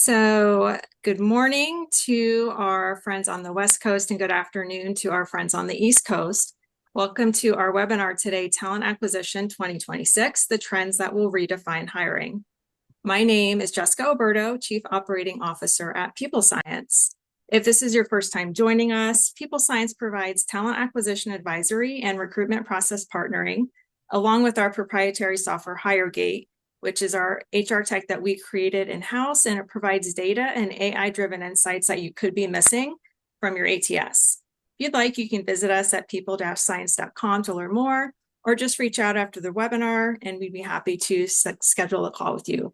Good morning to our friends on the West Coast and good afternoon to our friends on the East Coast. Welcome to our webinar today, Talent Acquisition 2026, the trends that will redefine hiring. My name is Jessica Oberto, Chief Operating Officer at People Science. If this is your first time joining us, People Science provides talent acquisition advisory and recruitment process partnering, along with our proprietary software HireGate, which is our HR tech that we created in-house, and it provides data and AI-driven insights that you could be missing from your ATS. If you'd like, you can visit us at people-science.com to learn more, or just reach out after the webinar, and we'd be happy to schedule a call with you.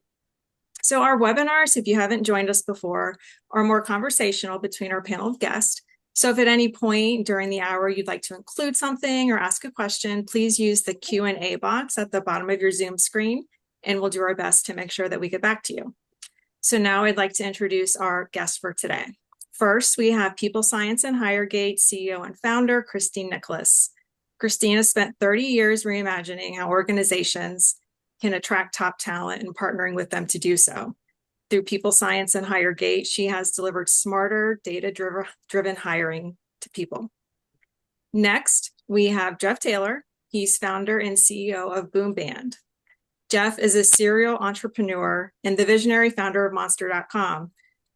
So our webinars, if you haven't joined us before, are more conversational between our panel of guests. So if at any point during the hour you'd like to include something or ask a question, please use the Q&A box at the bottom of your Zoom screen, and we'll do our best to make sure that we get back to you. So now I'd like to introduce our guests for today. First, we have People Science and HireGate CEO and founder, Christine Nicholas. Christine has spent 30 years reimagining how organizations can attract top talent and partnering with them to do so. Through People Science and HireGate, she has delivered smarter, data-driven hiring to people. Next, we have Jeff Taylor. He's founder and CEO of Boomband. Jeff is a serial entrepreneur and the visionary founder of Monster.com.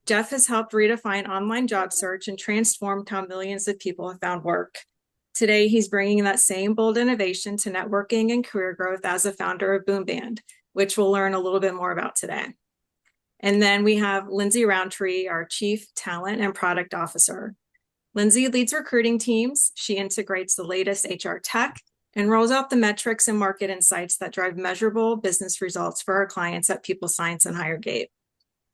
Jeff has helped redefine online job search and transformed how millions of people have found work. Today, he's bringing that same bold innovation to networking and career growth as a founder of Boomband, which we'll learn a little bit more about today. And then we have Lindsay Roundtree, our Chief Talent and Product Officer. Lindsay leads recruiting teams. She integrates the latest HR tech and rolls out the metrics and market insights that drive measurable business results for our clients at People Science and HireGate.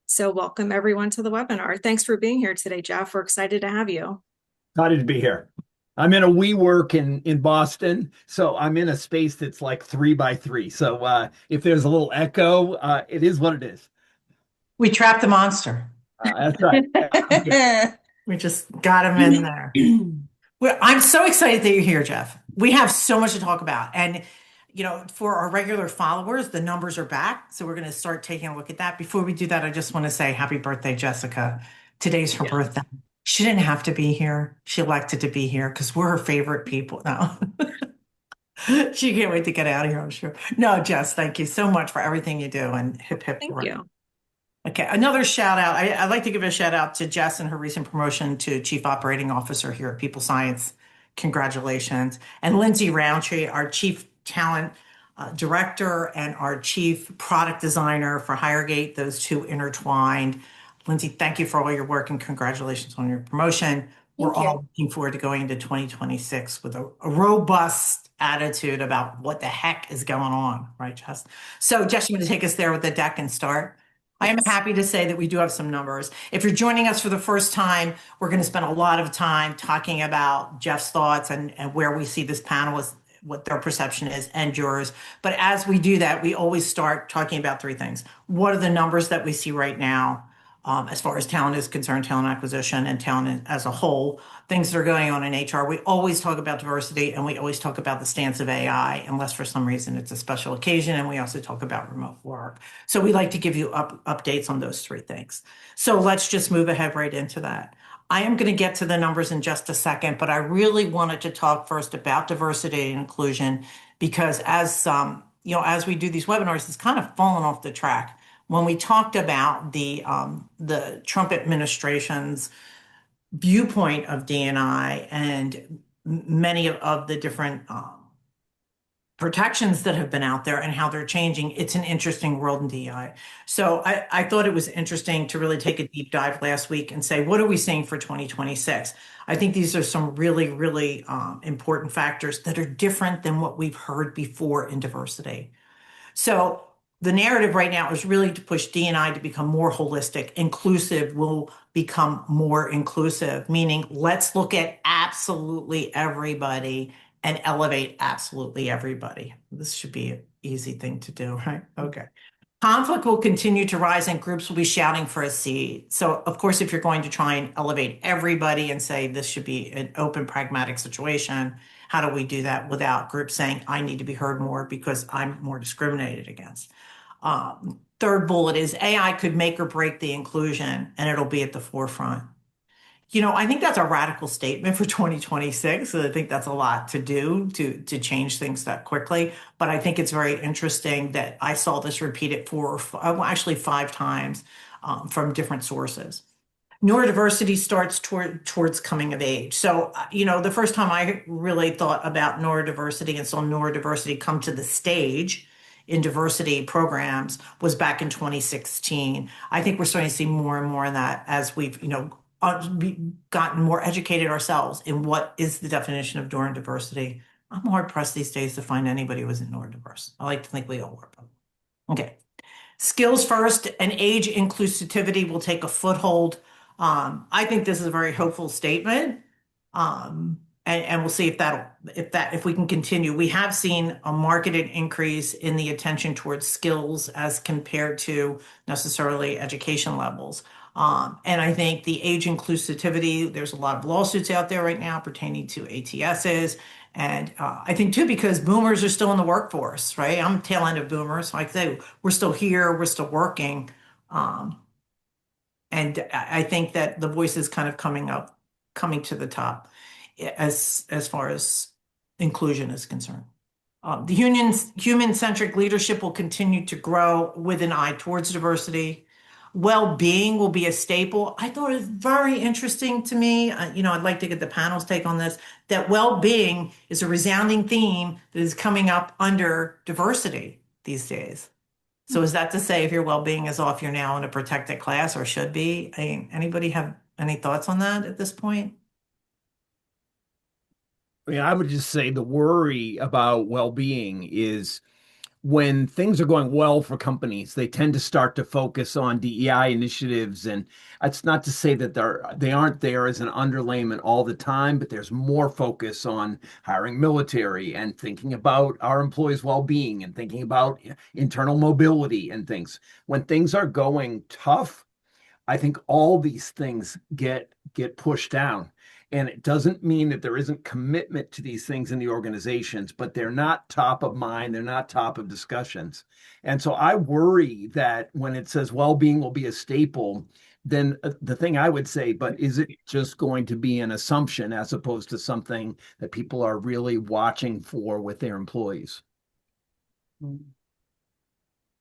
So welcome everyone to the webinar. Thanks for being here today, Jeff. We're excited to have you. Excited to be here. I'm in a WeWork in Boston, so I'm in a space that's like 3x3. So if there's a little echo, it is what it is. We trapped the monster. That's right. We just got him in there. I'm so excited that you're here, Jeff. We have so much to talk about. And, you know, for our regular followers, the numbers are back. So we're going to start taking a look at that. Before we do that, I just want to say happy birthday, Jessica. Today's her birthday. She didn't have to be here. She elected to be here because we're her favorite people now. She can't wait to get out of here, I'm sure. No, Jess, thank you so much for everything you do. And hip, hip. Thank you. Okay, another shout out. I'd like to give a shout out to Jess and her recent promotion to Chief Operating Officer here at People Science. Congratulations. And Lindsay Roundtree, our Chief Talent Director and our Chief Product Designer for HireGate, those two intertwined. Lindsay, thank you for all your work and congratulations on your promotion. We're all looking forward to going into 2026 with a robust attitude about what the heck is going on, right, Jess? So Jess, you want to take us there with the deck and start? I am happy to say that we do have some numbers. If you're joining us for the first time, we're going to spend a lot of time talking about Jeff's thoughts and where we see this panel is, what their perception is and yours. But as we do that, we always start talking about three things. What are the numbers that we see right now as far as talent is concerned, talent acquisition and talent as a whole, things that are going on in HR. We always talk about diversity and we always talk about the stance of AI, unless for some reason it's a special occasion. And we also talk about remote work. So we like to give you updates on those three things. So let's just move ahead right into that. I am going to get to the numbers in just a second, but I really wanted to talk first about diversity and inclusion because as we do these webinars, it's kind of fallen off the track. When we talked about the Trump administration's viewpoint of D&I and many of the different protections that have been out there and how they're changing, it's an interesting world in DI. So I thought it was interesting to really take a deep dive last week and say, what are we seeing for 2026? I think these are some really, really important factors that are different than what we've heard before in diversity. So the narrative right now is really to push D&I to become more holistic. Inclusive will become more inclusive, meaning let's look at absolutely everybody and elevate absolutely everybody. This should be an easy thing to do, right? Okay. Conflict will continue to rise and groups will be shouting for a seat. So of course, if you're going to try and elevate everybody and say this should be an open, pragmatic situation, how do we do that without groups saying, I need to be heard more because I'm more discriminated against? Third bullet is AI could make or break the inclusion, and it'll be at the forefront. I think that's a radical statement for 2026. I think that's a lot to do to change things that quickly. But I think it's very interesting that I saw this repeated actually 5 times from different sources. Neurodiversity starts towards coming of age. So, the first time I really thought about neurodiversity and saw neurodiversity come to the stage in diversity programs was back in 2016. I think we're starting to see more and more of that as we've, gotten more educated ourselves in what is the definition of neurodiversity. I'm hard pressed these days to find anybody who isn't neurodiverse. I like to think we all are. Okay. Skills first and age inclusivity will take a foothold. I think this is a very hopeful statement. And we'll see if we can continue. We have seen a marked increase in the attention towards skills as compared to necessarily education levels. And I think the age inclusivity, there's a lot of lawsuits out there right now pertaining to ATSs. And I think too, because boomers are still in the workforce, right? I'm tail end of boomers. Like I say, we're still here, we're still working. And I think that the voice is kind of coming to the top as far as inclusion is concerned. The human-centric leadership will continue to grow with an eye towards diversity. Well-being will be a staple. I thought it was very interesting to me. I'd like to get the panel's take on this, that well-being is a resounding theme that is coming up under diversity these days. So is that to say if your well-being is off, you're now in a protected class or should be? Anybody have any thoughts on that at this point? I would just say the worry about well-being is when things are going well for companies, they tend to start to focus on DEI initiatives. And it's not to say that they aren't there as an underlayment all the time, but there's more focus on hiring military and thinking about our employees' well-being and thinking about internal mobility and things. When things are going tough, I think all these things get pushed down. And it doesn't mean that there isn't commitment to these things in the organizations, but they're not top of mind. They're not top of discussions. And so I worry that when it says well-being will be a staple, then the thing I would say, but is it just going to be an assumption as opposed to something that people are really watching for with their employees?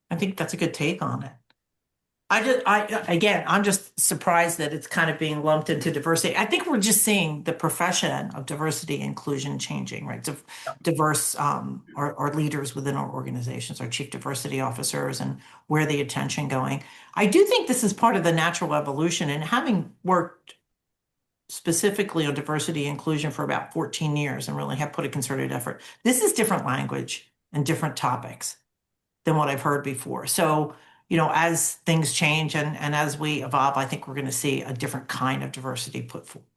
I think that's a good take on it. I'm just surprised that it's kind of being lumped into diversity. I think we're just seeing the profession of diversity and inclusion changing, right? Diverse our leaders within our organizations, our chief diversity officers, and where the attention going. I do think this is part of the natural evolution, and having worked specifically on diversity and inclusion for about 14 years and really have put a concerted effort. This is different language and different topics than what I've heard before. So, as things change and as we evolve, I think we're going to see a different kind of diversity put forward.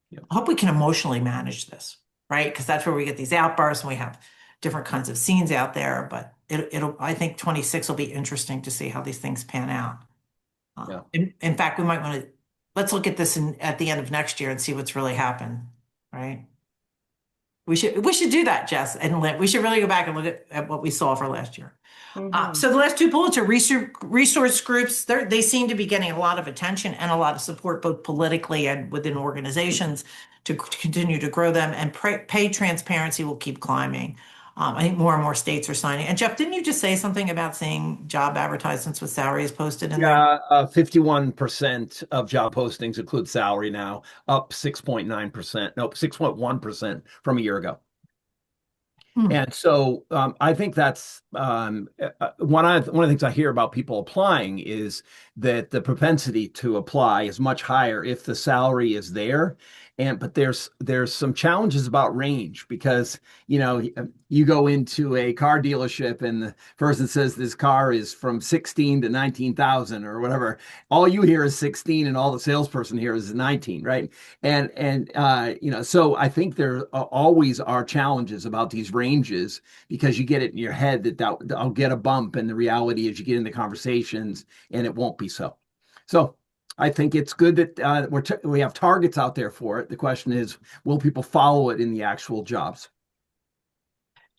Yeah. I hope we can emotionally manage this, right? Because that's where we get these outbursts and we have different kinds of scenes out there. But I think 26 will be interesting to see how these things pan out. Yeah. In fact, we might want to let's look at this at the end of next year and see what's really happened, right? We should do that, Jess and Lynn. We should really go back and look at what we saw for last year. So the last 2 bullets are resource groups. They seem to be getting a lot of attention and a lot of support, both politically and within organizations, to continue to grow them. And pay transparency will keep climbing. I think more and more states are signing. And Jeff, didn't you just say something about seeing job advertisements with salaries posted in there? Yeah, 51% of job postings include salary now, up 6.9%. Nope, 6.1% from a year ago. And so I think that's one of the things I hear about people applying is that the propensity to apply is much higher if the salary is there. But there's some challenges about range because, you go into a car dealership and the person says this car is from 16 to 19,000 or whatever. All you hear is 16 and all the salesperson hears is 19, right? So I think there always are challenges about these ranges because you get it in your head that I'll get a bump, and the reality is you get into conversations and it won't be so. So I think it's good that we have targets out there for it. The question is, will people follow it in the actual jobs?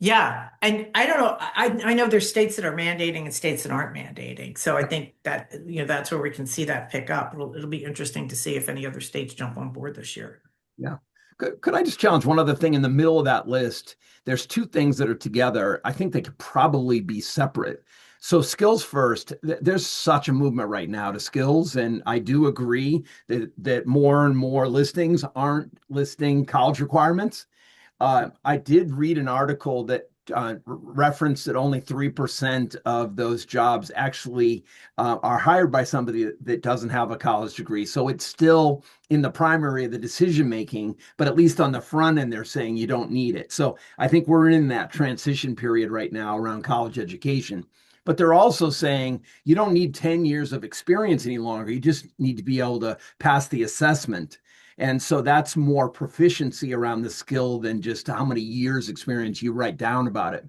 Yeah. And I don't know. I know there's states that are mandating and states that aren't mandating. So I think that, that's where we can see that pick up. It'll be interesting to see if any other states jump on board this year. Yeah. Could I just challenge one other thing in the middle of that list? There's two things that are together. I think they could probably be separate. So skills first, there's such a movement right now to skills, and I do agree that more and more listings aren't listing college requirements. I did read an article that referenced that only 3% of those jobs actually are hired by somebody that doesn't have a college degree. So it's still in the primary of the decision making, but at least on the front end, they're saying you don't need it. So I think we're in that transition period right now around college education. But they're also saying you don't need 10 years of experience any longer. You just need to be able to pass the assessment. And so that's more proficiency around the skill than just how many years experience you write down about it.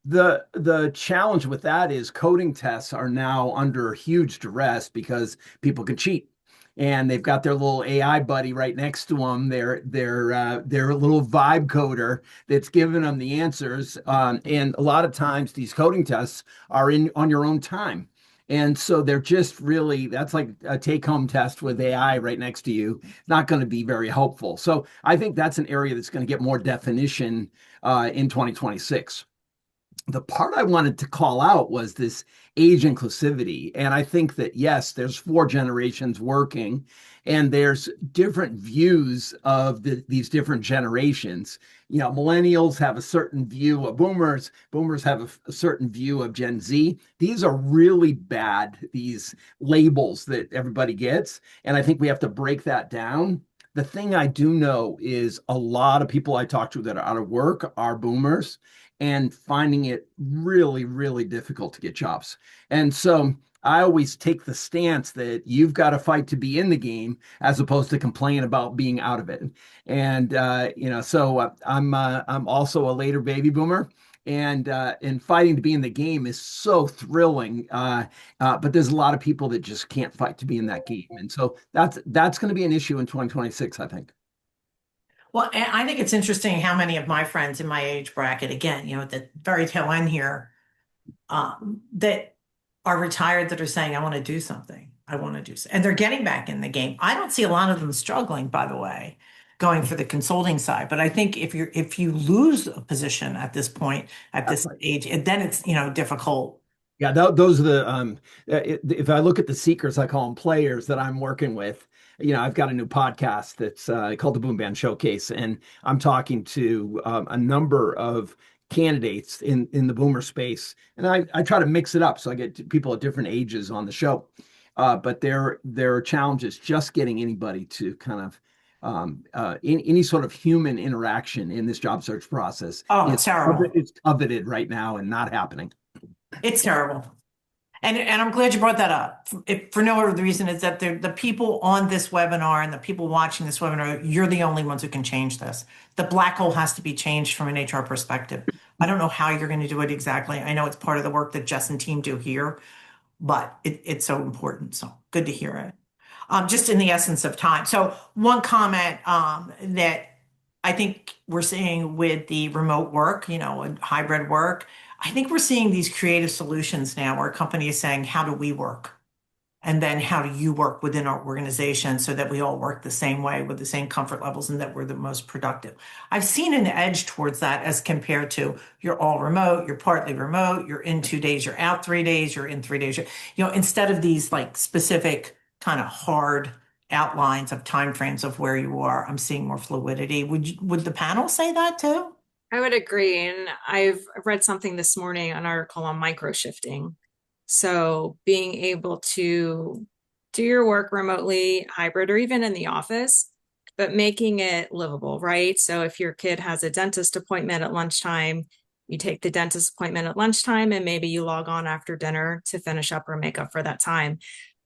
The challenge with that is coding tests are now under huge duress because people can cheat. And they've got their little AI buddy right next to them, their little vibe coder that's giving them the answers. And a lot of times these coding tests are in on your own time. And so they're just really, that's like a take home test with AI right next to you. Not going to be very helpful. So I think that's an area that's going to get more definition in 2026. The part I wanted to call out was this age inclusivity. And I think that, yes, there's four generations working, and there's different views of these different generations. Millennials have a certain view of boomers, boomers have a certain view of Gen Z. These are really bad, these labels that everybody gets. And I think we have to break that down. The thing I do know is a lot of people I talk to that are out of work are boomers and finding it really, really difficult to get jobs. And so I always take the stance that you've got to fight to be in the game as opposed to complain about being out of it. And I'm also a later baby boomer, and fighting to be in the game is so thrilling. But there's a lot of people that just can't fight to be in that game, and so that's going to be an issue in 2026, I think. Well, and I think it's interesting how many of my friends in my age bracket, again, at the very tail end here, that are retired that are saying, I want to do something. I want to do so. And they're getting back in the game. I don't see a lot of them struggling, by the way, going for the consulting side. But I think if you lose a position at this point, at That's this right. age, then it's, difficult. Yeah, those are the if I look at the seekers, I call them players that I'm working with. I've got a new podcast that's called the Boomband Showcase, and I'm talking to a number of candidates in the boomer space, and I try to mix it up so I get people at different ages on the show. But there are challenges just getting anybody to kind of in any sort of human interaction in this job search process. Oh, it's terrible. It's coveted right now and not happening. It's terrible. And I'm glad you brought that up. If for no other reason is that the people on this webinar and the people watching this webinar, you're the only ones who can change this. The black hole has to be changed from an HR perspective. I don't know how you're going to do it exactly. I know it's part of the work that Jess and team do here, but it's so important. So good to hear it. Just in the essence of time. So one comment that I think we're seeing with the remote work, and hybrid work, I think we're seeing these creative solutions now where a company is saying, how do we work? And then how do you work within our organization so that we all work the same way with the same comfort levels and that we're the most productive? I've seen an edge towards that as compared to you're all remote, you're partly remote, you're in 2 days, you're out 3 days, you're in 3 days. Instead of these like specific kind of hard outlines of timeframes of where you are, I'm seeing more fluidity. Would the panel say that too? I would agree. And I've read something this morning, an article on micro shifting. So being able to do your work remotely, hybrid, or even in the office, but making it livable, right? So if your kid has a dentist appointment at lunchtime, you take the dentist appointment at lunchtime and maybe you log on after dinner to finish up or make up for that time.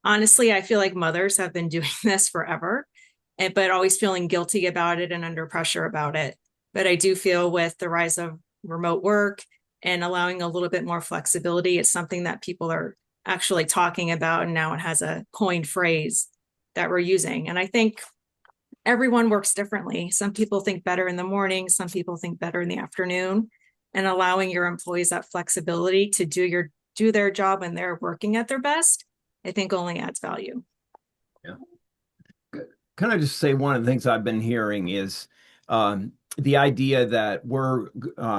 Honestly, I feel like mothers have been doing this forever, but always feeling guilty about it and under pressure about it. But I do feel with the rise of remote work and allowing a little bit more flexibility, it's something that people are actually talking about. And now it has a coined phrase that we're using. And I think everyone works differently. Some people think better in the morning, some people think better in the afternoon. and allowing your employees that flexibility to do their job when they're working at their best, I think only adds value. Yeah. Can I just say one of the things I've been hearing is the idea that we're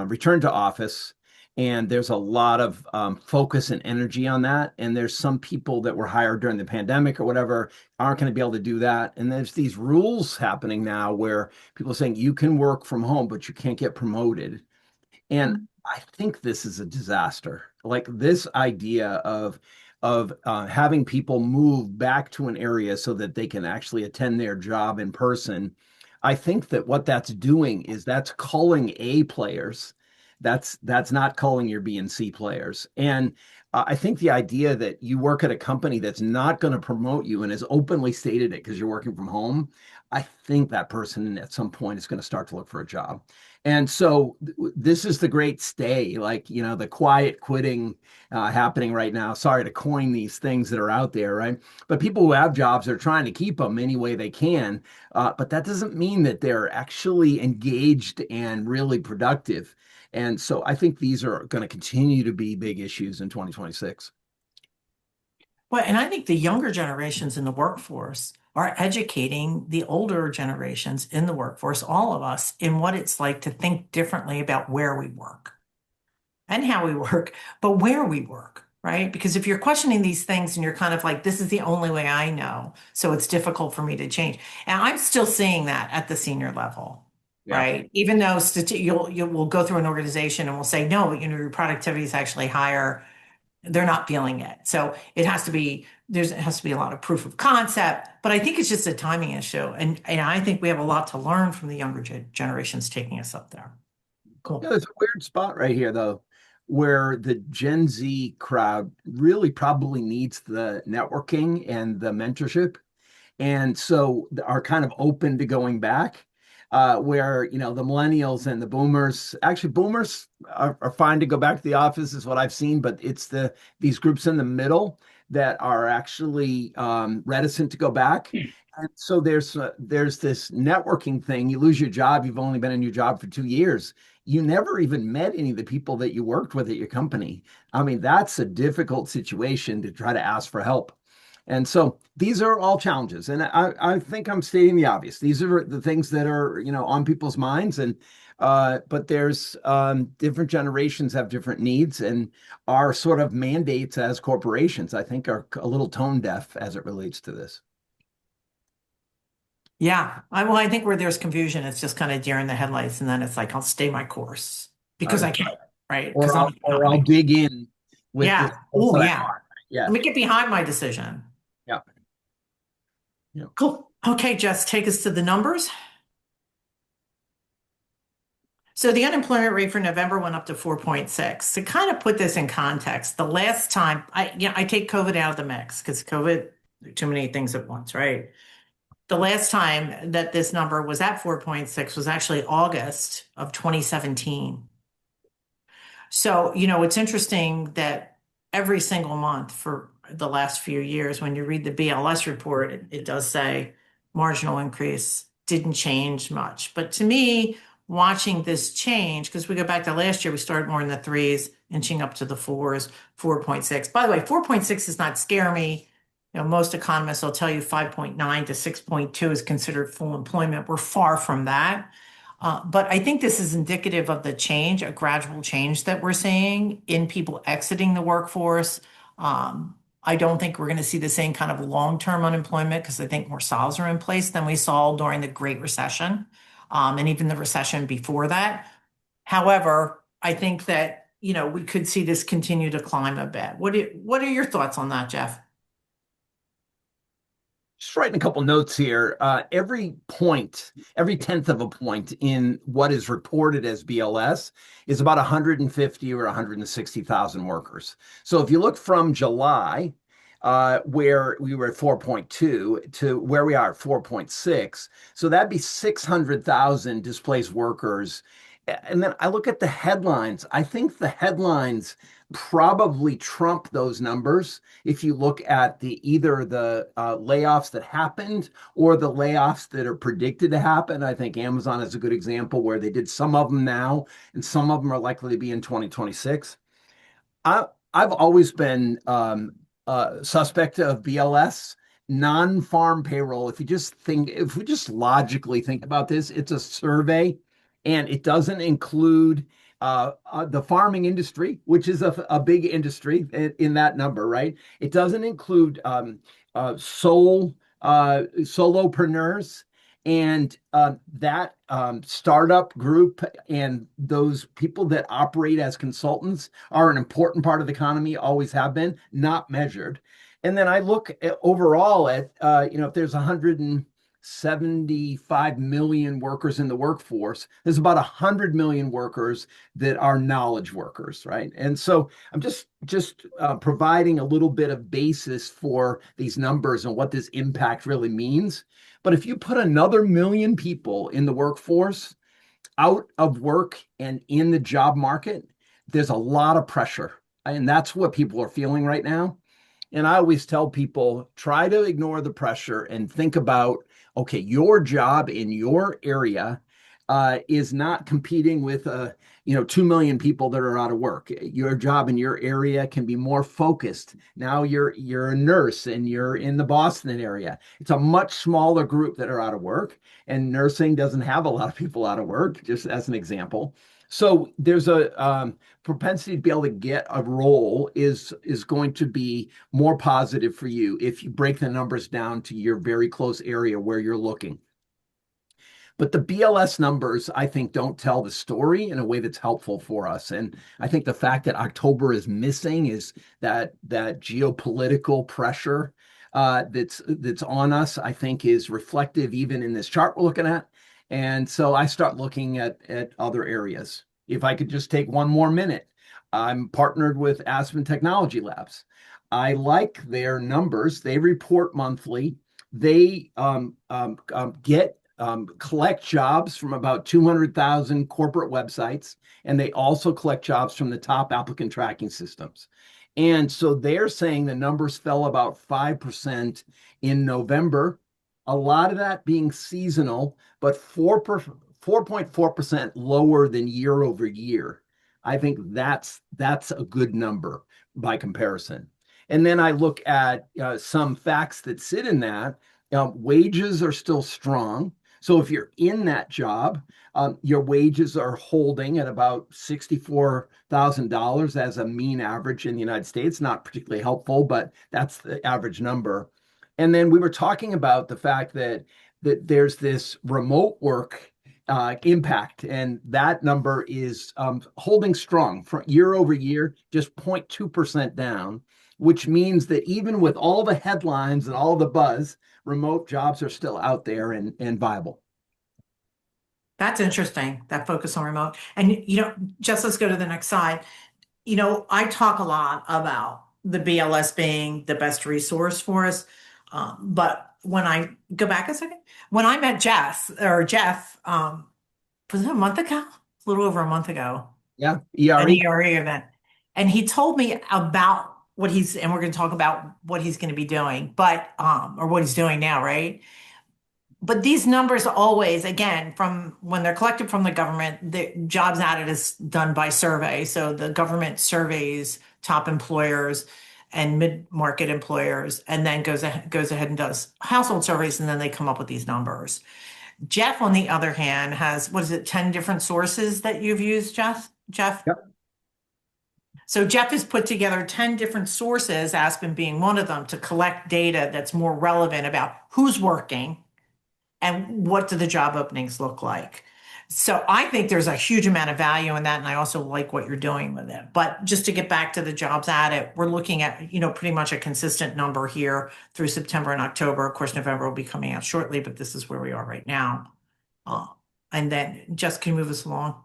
returned to office, and there's a lot of focus and energy on that. And there's some people that were hired during the pandemic or whatever aren't going to be able to do that. And there's these rules happening now where people are saying you can work from home, but you can't get promoted. And I think this is a disaster. Like this idea of having people move back to an area so that they can actually attend their job in person. I think that what that's doing is that's culling A players. That's not culling your B and C players. And I think the idea that you work at a company that's not going to promote you and has openly stated it because you're working from home, I think that person at some point is going to start to look for a job. And so this is the great stay, like, the quiet quitting happening right now. Sorry to coin these things that are out there, right? But people who have jobs are trying to keep them any way they can. But that doesn't mean that they're actually engaged and really productive. And so I think these are going to continue to be big issues in 2026. Well, and I think the younger generations in the workforce are educating the older generations in the workforce, all of us, in what it's like to think differently about where we work and how we work, but where we work, right? Because if you're questioning these things and you're kind of like, this is the only way I know, so it's difficult for me to change. And I'm still seeing that at the senior level, Yeah. right? Even though you'll go through an organization and we'll say, no, your productivity is actually higher, they're not feeling it. So it has to be a lot of proof of concept, but I think it's just a timing issue. And I think we have a lot to learn from the younger generations taking us up there. Cool. Yeah, there's a weird spot right here, though, where the Gen Z crowd really probably needs the networking and the mentorship. And so are kind of open to going back. Where the millennials and the boomers, actually boomers are fine to go back to the office is what I've seen, but it's these groups in the middle that are actually reticent to go back. And so there's this networking thing. You lose your job, you've only been in your job for 2 years. You never even met any of the people that you worked with at your company. I mean, that's a difficult situation to try to ask for help. And so these are all challenges. And I think I'm stating the obvious. These are the things that are, on people's minds. And but there's different generations have different needs, and our sort of mandates as corporations, I think, are a little tone deaf as it relates to this. Yeah. I think where there's confusion, it's just kind of deer in the headlights. And then it's like, I'll stay my course because I can, right? Or I'll dig in with yeah. this. Oh, yeah. Yeah. Let me get behind my decision. Yeah. Yeah. Cool. Okay, Jess, take us to the numbers. So the unemployment rate for November went up to 4.6. To kind of put this in context, the last time I take COVID out of the mix because COVID, too many things at once, right? The last time that this number was at 4.6 was actually August of 2017. So, it's interesting that every single month for the last few years, when you read the BLS report, it does say marginal increase didn't change much. But to me, watching this change, because we go back to last year, we started more in the threes, inching up to the fours, 4.6. By the way, 4.6 does not scare me. Most economists will tell you 5.9 to 6.2 is considered full employment. We're far from that. But I think this is indicative of the change, a gradual change that we're seeing in people exiting the workforce. I don't think we're going to see the same kind of long-term unemployment because I think more solves are in place than we saw during the Great Recession and even the recession before that. However, I think that, we could see this continue to climb a bit. What are your thoughts on that, Jeff? Just writing a couple notes here. Every tenth of a point in what is reported as BLS is about 150 or 160,000 workers. So if you look from July, where we were at 4.2 to where we are at 4.6, so that'd be 600,000 displaced workers And then I look at the headlines. I think the headlines probably trump those numbers. If you look at either the layoffs that happened or the layoffs that are predicted to happen, I think Amazon is a good example where they did some of them now and some of them are likely to be in 2026. I, I've always been suspect of BLS, non-farm payroll. If we just logically think about this, it's a survey and it doesn't include the farming industry, which is a big industry in that number, right? It doesn't include solopreneurs and that startup group and those people that operate as consultants are an important part of the economy, always have been, not measured. And then I look overall at, if there's 175 million workers in the workforce, there's about 100 million workers that are knowledge workers, right? And so I'm just providing a little bit of basis for these numbers and what this impact really means. But if you put another million people in the workforce, out of work and in the job market, there's a lot of pressure. And that's what people are feeling right now. And I always tell people try to ignore the pressure and think about, okay, your job in your area is not competing with 2 million people that are out of work. Your job in your area can be more focused. Now you're a nurse and you're in the Boston area. It's a much smaller group that are out of work, and nursing doesn't have a lot of people out of work, just as an example. So there's a propensity to be able to get a role is going to be more positive for you if you break the numbers down to your very close area where you're looking. But the BLS numbers, I think, don't tell the story in a way that's helpful for us. And I think the fact that October is missing is that geopolitical pressure that's on us, I think, is reflective even in this chart we're looking at. And so I start looking at other areas. If I could just take one more minute, I'm partnered with Aspen Technology Labs. I like their numbers. They report monthly. They get collect jobs from about 200,000 corporate websites, and they also collect jobs from the top applicant tracking systems. And so they're saying the numbers fell about 5% in November, a lot of that being seasonal, but 4.4% lower than year over year. I think that's a good number by comparison. And then I look at some facts that sit in that. Wages are still strong. So if you're in that job, your wages are holding at about $64,000 as a mean average in the United States. Not particularly helpful, but that's the average number. And then we were talking about the fact that there's this remote work impact, and that number is holding strong from year over year, just 0.2% down, which means that even with all the headlines and all the buzz, remote jobs are still out there and viable. That's interesting, that focus on remote. And, just let's go to the next slide. I talk a lot about the BLS being the best resource for us. But when I go back a second, when I met Jeff, was it a month ago? A little over a month ago. Yeah, An ERE. ERE event. And he told me about and we're going to talk about what he's going to be doing, or what he's doing now, right? But these numbers always, again, from when they're collected from the government, the jobs added is done by survey. So the government surveys top employers and mid-market employers, and then goes ahead and does household surveys, and then they come up with these numbers. Jeff, on the other hand, has, 10 different sources that you've used, Jeff? Yep. So Jeff has put together 10 different sources, Aspen being one of them, to collect data that's more relevant about who's working and what do the job openings look like. So I think there's a huge amount of value in that, and I also like what you're doing with it. But just to get back to the jobs added, we're looking at, pretty much a consistent number here through September and October. Of course, November will be coming out shortly, but this is where we are right now. And then just can you move us along?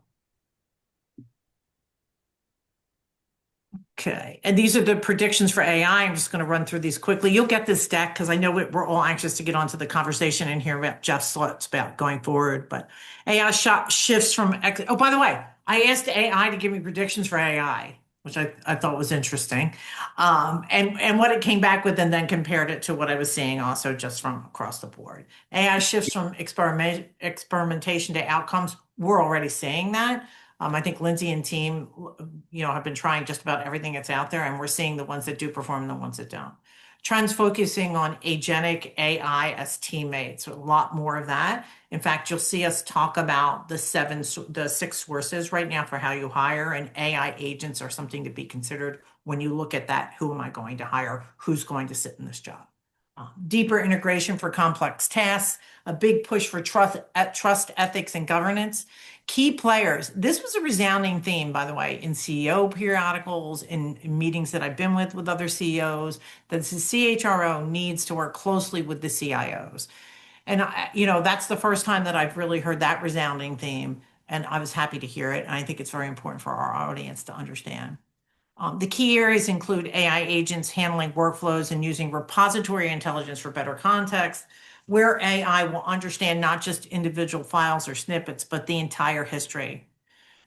Okay. And these are the predictions for AI. I'm just going to run through these quickly. You'll get this deck because I know we're all anxious to get onto the conversation and hear about Jeff's thoughts about going forward. But AI shifts from, oh, by the way, I asked AI to give me predictions for AI, which I thought was interesting. And what it came back with and then compared it to what I was seeing also just from across the board. AI shifts from experimentation to outcomes. We're already seeing that. I think Lindsay and team, have been trying just about everything that's out there, and we're seeing the ones that do perform and the ones that don't. Trends focusing on agentic AI as teammates, so a lot more of that. In fact, you'll see us talk about the six sources right now for how you hire, and AI agents are something to be considered when you look at that. Who am I going to hire? Who's going to sit in this job? Deeper integration for complex tasks, a big push for trust, ethics, and governance. Key players. This was a resounding theme, by the way, in CEO periodicals, in meetings that I've been with other CEOs, that the CHRO needs to work closely with the CIOs. And, that's the first time that I've really heard that resounding theme. And I was happy to hear it. And I think it's very important for our audience to understand. The key areas include AI agents handling workflows and using repository intelligence for better context, where AI will understand not just individual files or snippets, but the entire history.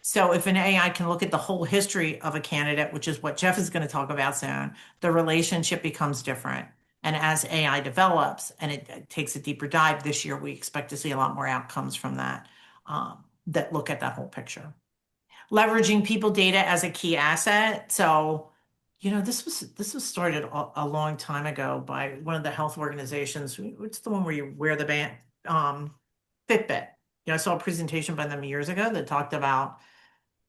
So if an AI can look at the whole history of a candidate, which is what Jeff is going to talk about soon, the relationship becomes different. And as AI develops and it takes a deeper dive this year, we expect to see a lot more outcomes from that that look at that whole picture. Leveraging people data as a key asset. So, this was started a long time ago by one of the health organizations. What's the one where you wear the band? Fitbit. I saw a presentation by them years ago that talked about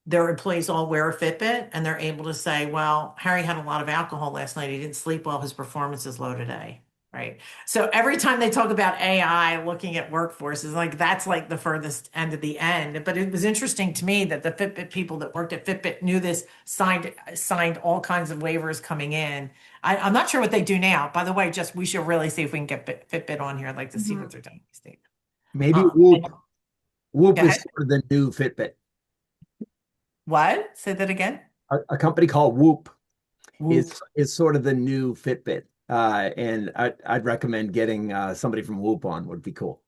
their employees all wear a Fitbit and they're able to say, well, Harry had a lot of alcohol last night. He didn't sleep well. His performance is low today. Right. So every time they talk about AI looking at workforces, like that's like the furthest end of the end. But it was interesting to me that the Fitbit people that worked at Fitbit knew this, signed all kinds of waivers coming in. I'm not sure what they do now. By the way, just we should really see if we can get Fitbit on here. I'd like to see what they're doing these days. Maybe And- Whoop. Whoop Go is ahead. sort of the new Fitbit. What? Say that again. A company called Whoop Whoop. is sort of the new Fitbit. And I'd recommend getting somebody from Whoop on would be cool.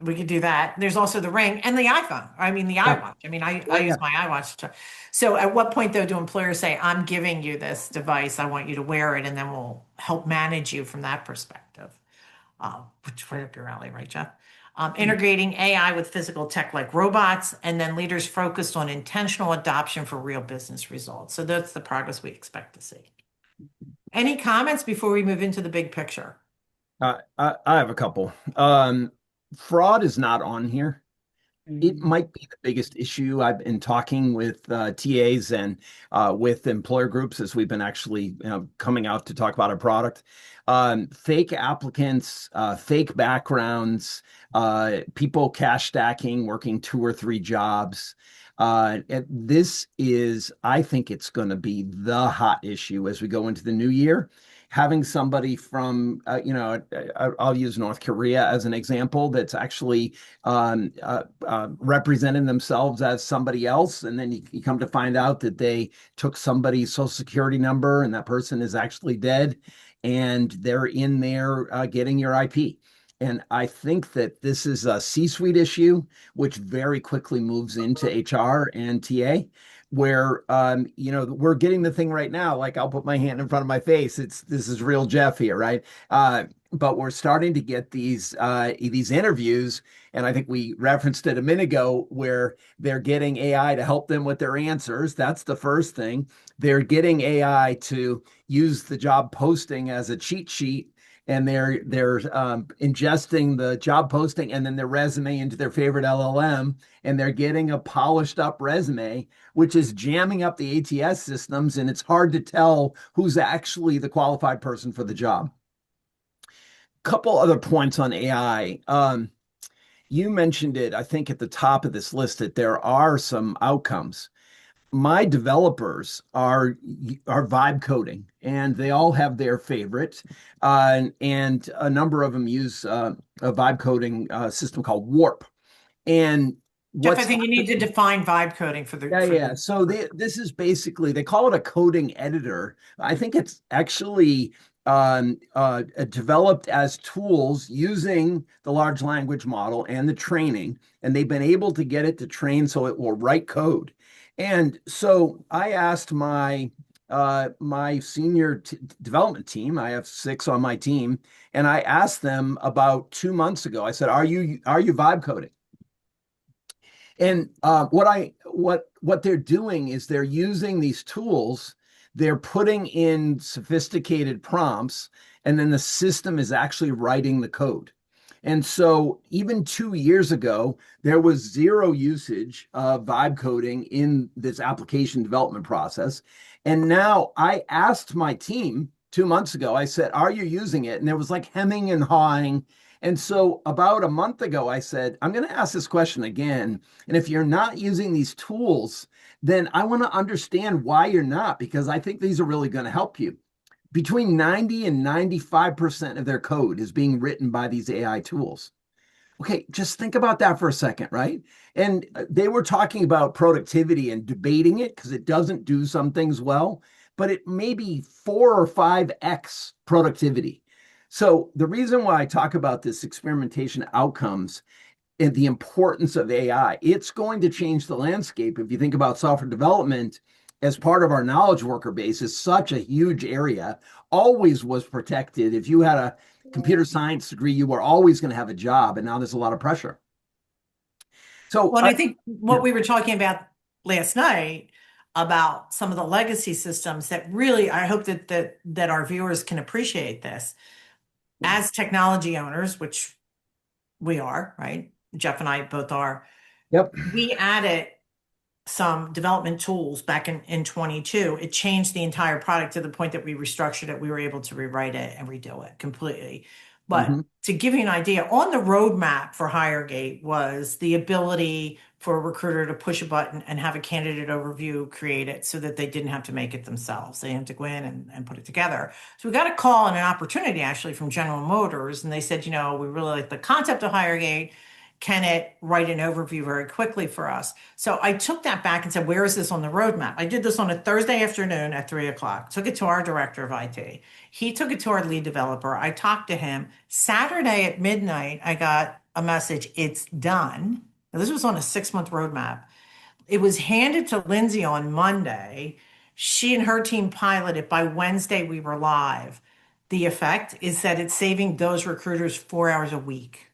We could do that. There's also the Ring and the iPhone. I mean, the Yeah. iWatch. I mean, I Yeah, yeah. use my iWatch. So at what point, though, do employers say, I'm giving you this device, I want you to wear it, and then we'll help manage you from that perspective? Which right up your alley, right, Jeff? Integrating AI with physical tech like robots, and then leaders focused on intentional adoption for real business results. So that's the progress we expect to see. Any comments before we move into the big picture? I have a couple. Fraud is not on here. It might be the biggest issue. I've been talking with TAs and with employer groups as we've been actually coming out to talk about our product. Fake applicants, fake backgrounds, people cash stacking, working 2 or 3 jobs. This is, I think it's going to be the hot issue as we go into the new year. Having somebody from, I'll use North Korea as an example, that's actually representing themselves as somebody else, and then you come to find out that they took somebody's social security number and that person is actually dead, and they're in there getting your IP. And I think that this is a C-suite issue, which very quickly moves into HR and TA, where we're getting the thing right now. Like I'll put my hand in front of my face. This is real Jeff here, right? But we're starting to get these interviews, and I think we referenced it a minute ago, where they're getting AI to help them with their answers. That's the first thing. They're getting AI to use the job posting as a cheat sheet, and they're ingesting the job posting and then their resume into their favorite LLM, and they're getting a polished up resume, which is jamming up the ATS systems, and it's hard to tell who's actually the qualified person for the job. Couple other points on AI. You mentioned it, I think, at the top of this list, that there are some outcomes. My developers are vibe coding, and they all have their favorite. And a number of them use a vibe coding system called Warp. And Jeff, I what's think you need to define vibe coding for the Yeah, for yeah. the. So this is basically, they call it a coding editor. I think it's actually developed as tools using the large language model and the training, and they've been able to get it to train so it will write code. And so I asked my senior development team. I have 6 on my team, and I asked them about 2 months ago. I said, "Are you vibe coding?" And what they're doing is they're using these tools, they're putting in sophisticated prompts, and then the system is actually writing the code. And so even 2 years ago, there was zero usage of vibe coding in this application development process. And now I asked my team 2 months ago, I said, "Are you using it?" And there was like hemming and hawing. And so about a month ago, I said, "I'm going to ask this question again. And if you're not using these tools, then I want to understand why you're not, because I think these are really going to help you." Between 90 and 95% of their code is being written by these AI tools. Okay, just think about that for a second, right? And they were talking about productivity and debating it because it doesn't do some things well, but it may be 4 or 5x productivity. So the reason why I talk about this experimentation outcomes and the importance of AI, it's going to change the landscape. If you think about software development as part of our knowledge worker base, is such a huge area, always was protected. If you had a computer science degree, you were always going to have a job, and now there's a lot of pressure. So, Well, and I think what yeah, we were talking about last night about some of the legacy systems that really, I hope that our viewers can appreciate this yeah, as technology owners, which we are, right? Jeff and I both are. yep, We added some development tools back in 22. It changed the entire product to the point that we restructured it. We were able to rewrite it and redo it completely. But hmm, to give you an idea, on the roadmap for HireGate was the ability for a recruiter to push a button and have a candidate overview created so that they didn't have to make it themselves. They had to go in and put it together. So we got a call and an opportunity actually from General Motors, and they said, we really like the concept of HireGate. Can it write an overview very quickly for us? So I took that back and said, where is this on the roadmap? I did this on a Thursday afternoon at 3 o'clock, took it to our director of IT. He took it to our lead developer. I talked to him. Saturday at midnight, I got a message, it's done. Now, this was on a 6-month roadmap. It was handed to Lindsay on Monday. She and her team piloted. By Wednesday, we were live. The effect is that it's saving those recruiters 4 hours a week.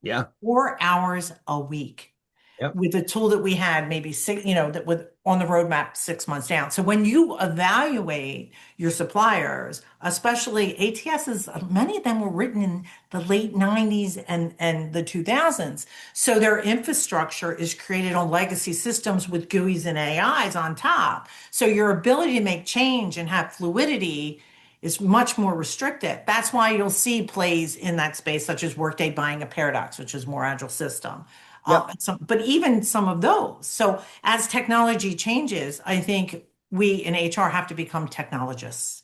yeah, 4 hours a week yep, with the tool that we had maybe six, that with on the roadmap 6 months down. So when you evaluate your suppliers, especially ATSs, many of them were written in the late 90s and the 2000s. So their infrastructure is created on legacy systems with GUIs and AIs on top. So your ability to make change and have fluidity is much more restricted. That's why you'll see plays in that space, such as Workday buying a Paradox, which is more agile system. yep, But even some of those. So as technology changes, I think we in HR have to become technologists.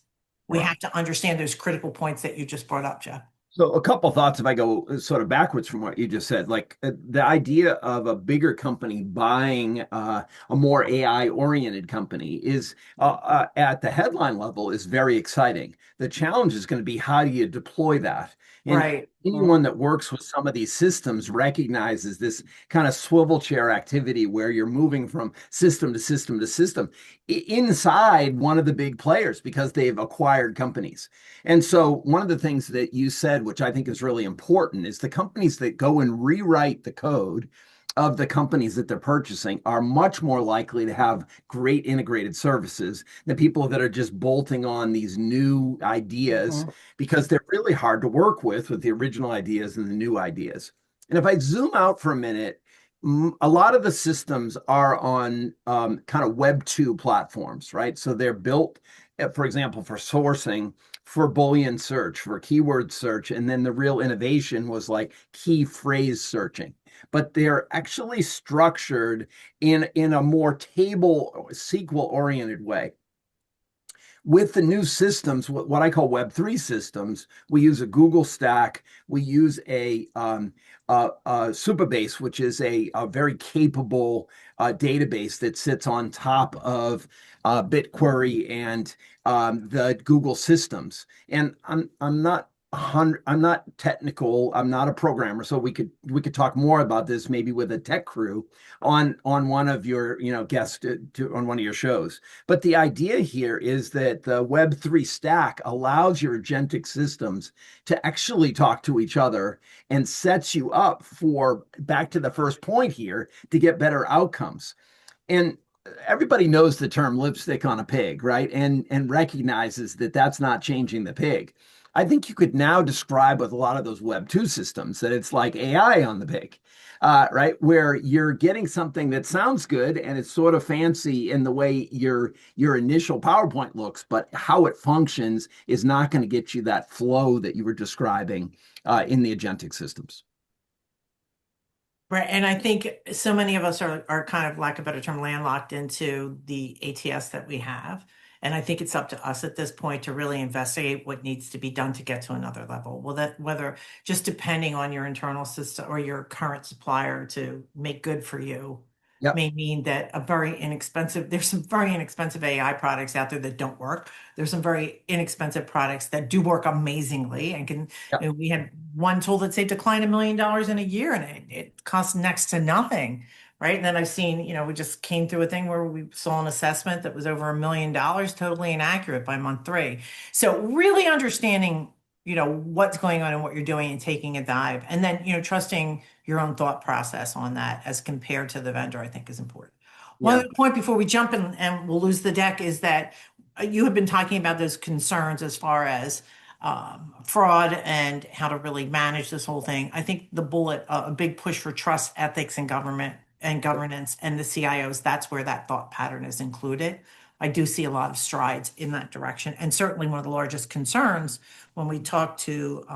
We right. have to understand those critical points that you just brought up, Jeff. So a couple thoughts if I go sort of backwards from what you just said, like the idea of a bigger company buying a more AI oriented company is at the headline level is very exciting. The challenge is going to be how do you deploy that? And Right. anyone that works with some of these systems recognizes this kind of swivel chair activity where you're moving from system to system to system inside one of the big players because they've acquired companies. And so one of the things that you said, which I think is really important, is the companies that go and rewrite the code of the companies that they're purchasing are much more likely to have great integrated services than people that are just bolting on these new ideas Mhm. because they're really hard to work with the original ideas and the new ideas. And if I zoom out for a minute, a lot of the systems are on kind of Web 2 platforms, right? So they're built, for example, for sourcing, for Boolean search, for keyword search, and then the real innovation was like key phrase searching. But they're actually structured in a more table SQL oriented way. with the new systems, what I call Web3 systems, we use a Google Stack. We use a Supabase, which is a very capable database that sits on top of BigQuery and the Google systems. And I'm not technical. I'm not a programmer, so we could talk more about this maybe with a tech crew on one of your guests on one of your shows. But the idea here is that the Web3 stack allows your agentic systems to actually talk to each other and sets you up for, back to the first point here, to get better outcomes. And everybody knows the term lipstick on a pig, right? And recognizes that that's not changing the pig. I think you could now describe with a lot of those Web2 systems that it's like AI on the pig, right? Where you're getting something that sounds good and it's sort of fancy in the way your initial PowerPoint looks, but how it functions is not going to get you that flow that you were describing in the agentic systems. Right. And I think so many of us are kind of, lack of a better term, landlocked into the ATS that we have. And I think it's up to us at this point to really investigate what needs to be done to get to another level. Well, that whether just depending on your internal system or your current supplier to make good for you Yep. may mean that there's some very inexpensive AI products out there that don't work. There's some very inexpensive products that do work amazingly and can, Yep. we had one tool that saved a client $1 million in a year and it costs next to nothing. Right. And then I've seen, we just came through a thing where we saw an assessment that was over $1 million, totally inaccurate by month 3. So really understanding, what's going on and what you're doing and taking a dive. And then, trusting your own thought process on that as compared to the vendor, I think is important. One Yeah. other point before we jump in and we'll lose the deck is that you have been talking about those concerns as far as fraud and how to really manage this whole thing. I think the bullet, a big push for trust, ethics, and government and governance, and the CIOs, that's where that thought pattern is included. I do see a lot of strides in that direction. And certainly one of the largest concerns when we talk to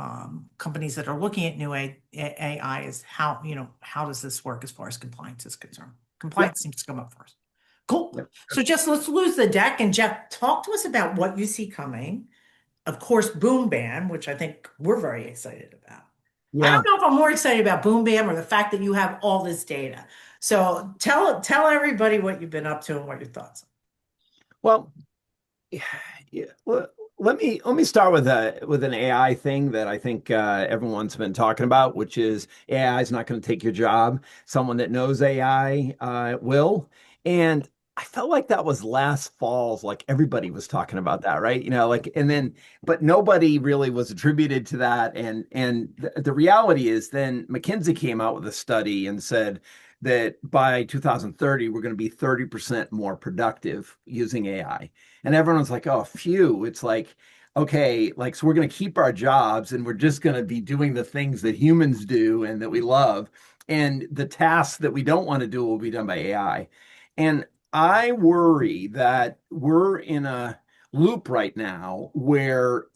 companies that are looking at new AI is how does this work as far as compliance is concerned? Yep. Compliance seems to come up first. Cool. Yep. So just let's lose the deck. And Jeff, talk to us about what you see coming. Of course, Boomband, which I think we're very excited about. I Yeah. don't know if I'm more excited about Boomband or the fact that you have all this data. So tell everybody what you've been up to and what your thoughts are. Well, yeah, let me start with an AI thing that I think everyone's been talking about, which is AI is not going to take your job. Someone that knows AI will. And I felt like that was last fall's, like everybody was talking about that, right? But nobody really was attributed to that. And the reality is then McKinsey came out with a study and said that by 2030, we're going to be 30% more productive using AI. And everyone's like, oh, phew. It's like, okay, like, so we're going to keep our jobs and we're just going to be doing the things that humans do and that we love. And the tasks that we don't want to do will be done by AI. And I worry that we're in a loop right now where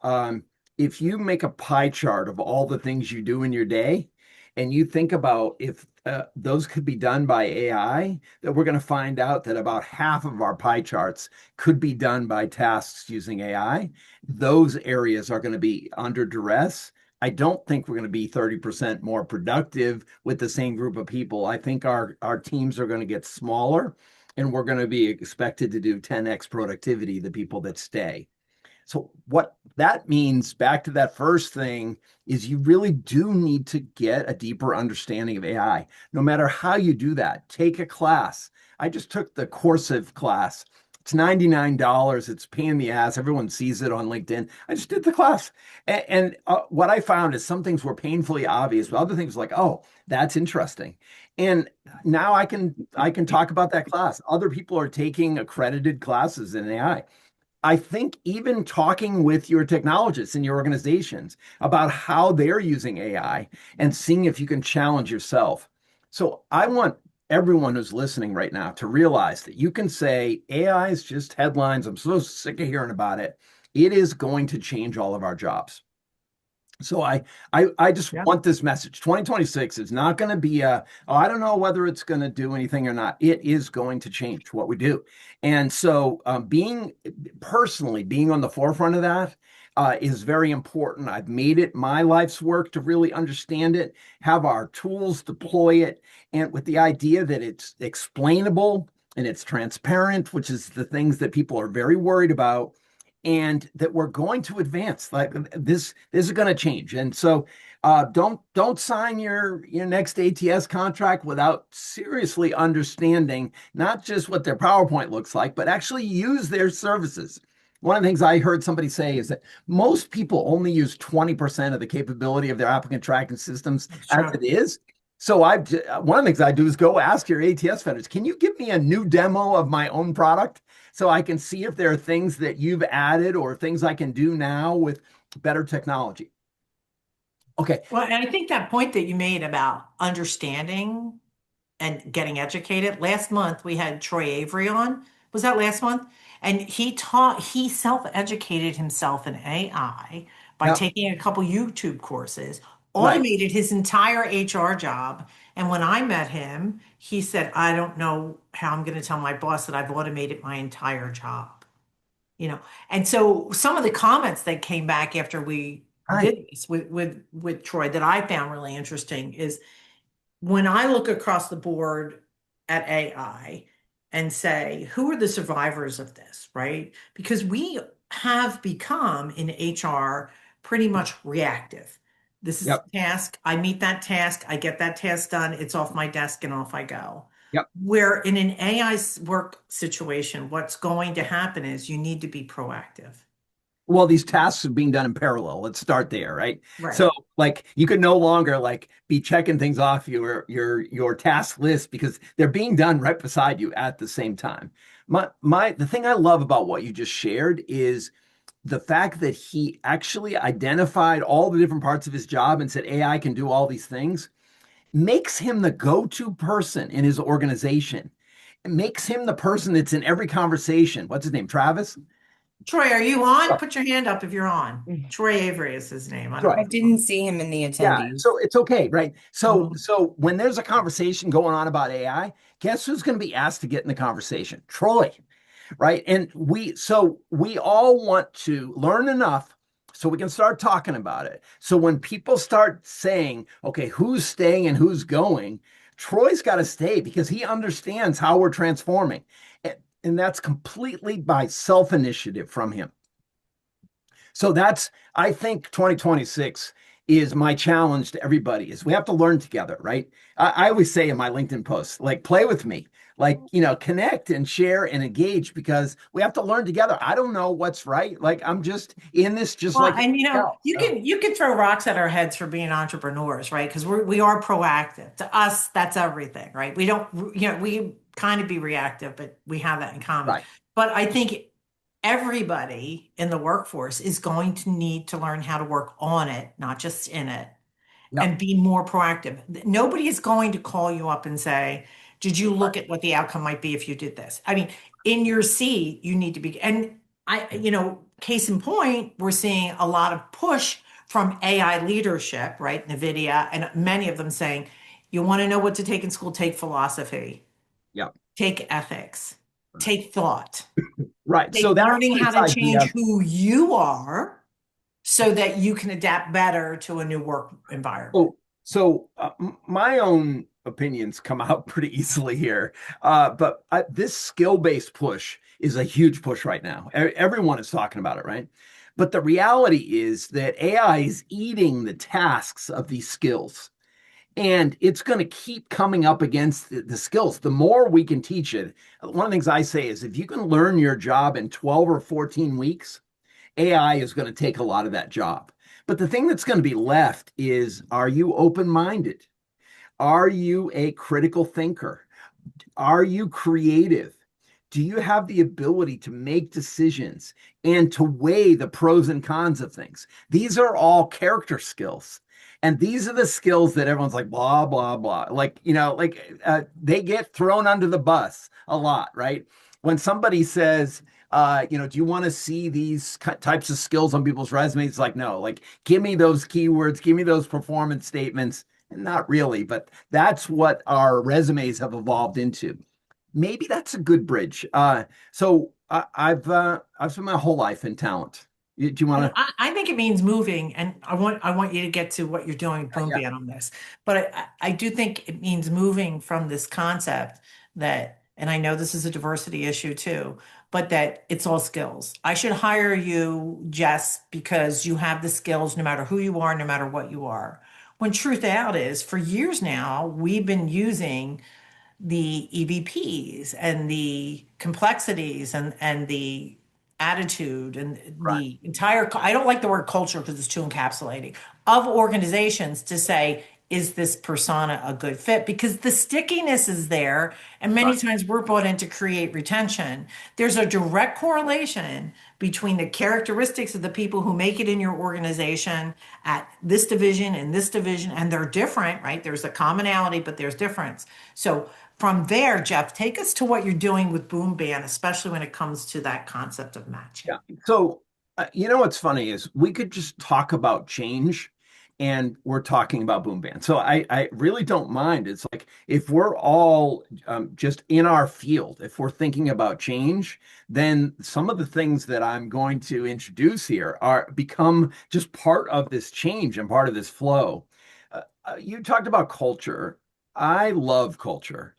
if you make a pie chart of all the things you do in your day, and you think about if those could be done by AI, that we're going to find out that about half of our pie charts could be done by tasks using AI. Those areas are going to be under duress. I don't think we're going to be 30% more productive with the same group of people. I think our teams are going to get smaller and we're going to be expected to do 10x productivity, the people that stay. So what that means, back to that first thing, is you really do need to get a deeper understanding of AI. No matter how you do that, take a class. I just took the Coursive class. It's $99. It's a pain in the ass. Everyone sees it on LinkedIn. I just did the class. And what I found is some things were painfully obvious, but other things like, oh, that's interesting. And now I can talk about that class. Other people are taking accredited classes in AI. I think even talking with your technologists in your organizations about how they're using AI and seeing if you can challenge yourself. So I want everyone who's listening right now to realize that you can say AI is just headlines. I'm so sick of hearing about it. It is going to change all of our jobs. So I just Yeah. want this message. 2026 is not going to be oh, I don't know whether it's going to do anything or not. It is going to change what we do. And so being on the forefront of that is very important. I've made it my life's work to really understand it, have our tools, deploy it, and with the idea that it's explainable and it's transparent, which is the things that people are very worried about, and that we're going to advance. Like this is going to change. And so don't sign your next ATS contract without seriously understanding not just what their PowerPoint looks like, but actually use their services. One of the things I heard somebody say is that most people only use 20% of the capability of their applicant tracking systems That's as true. it is. So one of the things I do is go ask your ATS vendors, can you give me a new demo of my own product so I can see if there are things that you've added or things I can do now with better technology? Okay. Well, and I think that point that you made about understanding and getting educated. Last month we had Troy Avery on. Was that last month? And he self-educated himself in AI by Yep. taking a couple YouTube courses, Right. automated his entire HR job. And when I met him, he said, I don't know how I'm going to tell my boss that I've automated my entire job. You know, and so some of the comments that came back after we Right. did this with Troy that I found really interesting is when I look across the board at AI and say, who are the survivors of this, right? Because we have become in HR pretty much reactive. This is Yep. a task. I meet that task. I get that task done. It's off my desk and off I go. Yep. Where in an AI work situation, what's going to happen is you need to be proactive. Well, these tasks are being done in parallel. Let's start there, right? Right. So, like, you can no longer like be checking things off your task list because they're being done right beside you at the same time. The thing I love about what you just shared is the fact that he actually identified all the different parts of his job and said AI can do all these things makes him the go-to person in his organization. It makes him the person that's in every conversation. What's his name? Travis? Troy, are you on? Put your hand up if you're on. Troy Avery is his name. I don't Right. know I if you're on. didn't see him in the Yeah, so attendees. it's okay, right? So Mhm. so when there's a conversation going on about AI, guess who's going to be asked to get in the conversation? Troy, right? And we all want to learn enough so we can start talking about it. So when people start saying, okay, who's staying and who's going, Troy's got to stay because he understands how we're transforming. And that's completely by self-initiative from him. So I think 2026 is my challenge to everybody is we have to learn together, right? I always say in my LinkedIn posts, like, play with me, like, connect and share and engage because we have to learn together. I don't know what's right. Like, I'm just in this, just Well, like and everybody else. So, you can throw rocks at our heads for being entrepreneurs, right? Because we are proactive. To us, that's everything, right? We don't, we kind of be reactive, but we have that in common. right. But I think everybody in the workforce is going to need to learn how to work on it, not just in it, Yep. and be more proactive. Nobody is going to call you up and say, did you look at what the outcome might be if you did this? I mean, in your seat, you need to be, and case in point, we're seeing a lot of push from AI leadership, right? NVIDIA, and many of them saying, you want to know what to take in school, take philosophy, Yep. take ethics, take thought, Right. take So that's learning how this to change idea. who you are so that you can adapt better to a new work environment. So my own opinions come out pretty easily here. But this skill-based push is a huge push right now. Everyone is talking about it, right? But the reality is that AI is eating the tasks of these skills. And it's going to keep coming up against the skills. The more we can teach it, one of the things I say is if you can learn your job in 12 or 14 weeks, AI is going to take a lot of that job. But the thing that's going to be left is, are you open-minded? Are you a critical thinker? Are you creative? Do you have the ability to make decisions and to weigh the pros and cons of things? These are all character skills. And these are the skills that everyone's like, blah, blah, blah. Like, they get thrown under the bus a lot, right? when somebody says, do you want to see these types of skills on people's resumes? It's like, no, like, give me those keywords, give me those performance statements. And not really, but that's what our resumes have evolved into. Maybe that's a good bridge. I've spent my whole life in talent. Do you want to? I think it means moving, and I want you to get to what you're doing, Yeah, Boomband, on this. But I do think it means moving from this concept that, and I know this is a diversity issue too, but that it's all skills. I should hire you, Jess, because you have the skills, no matter who you are, no matter what you are. When truth out is, for years now, we've been using the EVPs and the complexities and the attitude and right. the entire, I don't like the word culture because it's too encapsulating, of organizations to say, is this persona a good fit? Because the stickiness is there. And Right. many times we're brought in to create retention. There's a direct correlation between the characteristics of the people who make it in your organization at this division and this division, and they're different, right? There's a commonality, but there's difference. So from there, Jeff, take us to what you're doing with Boom Band, especially when it comes to that concept of matching. Yeah. So, what's funny is we could just talk about change and we're talking about boom band. So I really don't mind. It's like if we're all just in our field, if we're thinking about change, then some of the things that I'm going to introduce here are become just part of this change and part of this flow. You talked about culture. I love culture.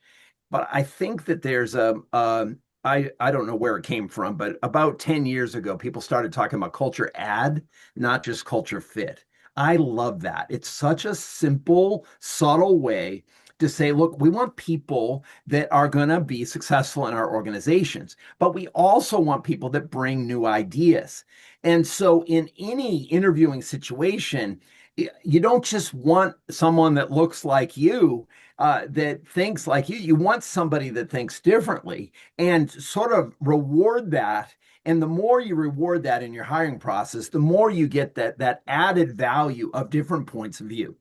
But I think that there's I don't know where it came from, but about 10 years ago, people started talking about culture add, not just culture fit. I love that. It's such a simple, subtle way to say, look, we want people that are going to be successful in our organizations, but we also want people that bring new ideas. And so in any interviewing situation, you don't just want someone that looks like you that thinks like you want somebody that thinks differently and sort of reward that. And the more you reward that in your hiring process, the more you get that added value of different points of view.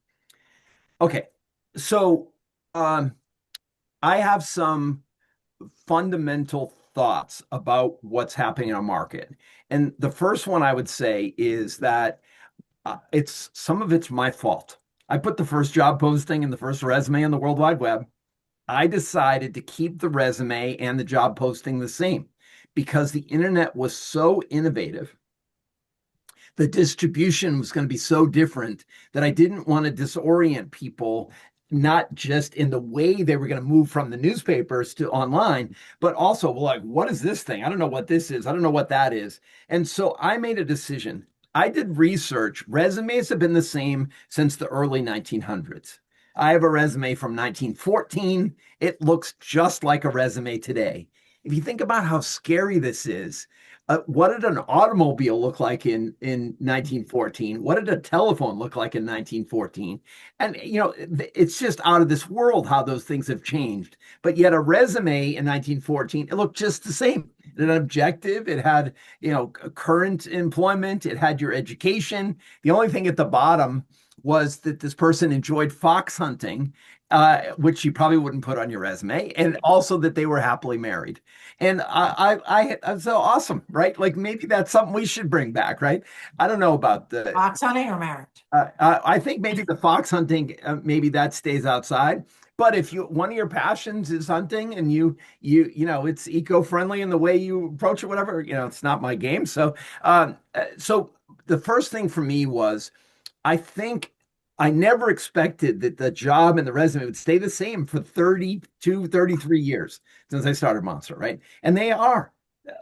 Okay, so um, I have some fundamental thoughts about what's happening in our market. And the first one I would say is that it's some of it's my fault. I put the first job posting and the first resume on the World Wide Web. I decided to keep the resume and the job posting the same because the internet was so innovative. The distribution was going to be so different that I didn't want to disorient people, not just in the way they were going to move from the newspapers to online, but also like, what is this thing? I don't know what this is. I don't know what that is. And so I made a decision. I did research. Resumes have been the same since the early 1900s. I have a resume from 1914. It looks just like a resume today. If you think about how scary this is, what did an automobile look like in 1914? What did a telephone look like in 1914? And it's just out of this world how those things have changed. But yet a resume in 1914, it looked just the same. It had an objective, it had, current employment, it had your education. The only thing at the bottom was that this person enjoyed fox hunting, which you probably wouldn't put on your resume, and also that they were happily married. And I'm so awesome, right? Like maybe that's something we should bring back, right? I don't know about the. Fox hunting or marriage? I think maybe the fox hunting, maybe that stays outside. But if one of your passions is hunting and it's eco-friendly in the way you approach it, whatever, it's not my game. So the first thing for me was, I think I never expected that the job and the resume would stay the same for 32, 33 years since I started Monster, right? And they're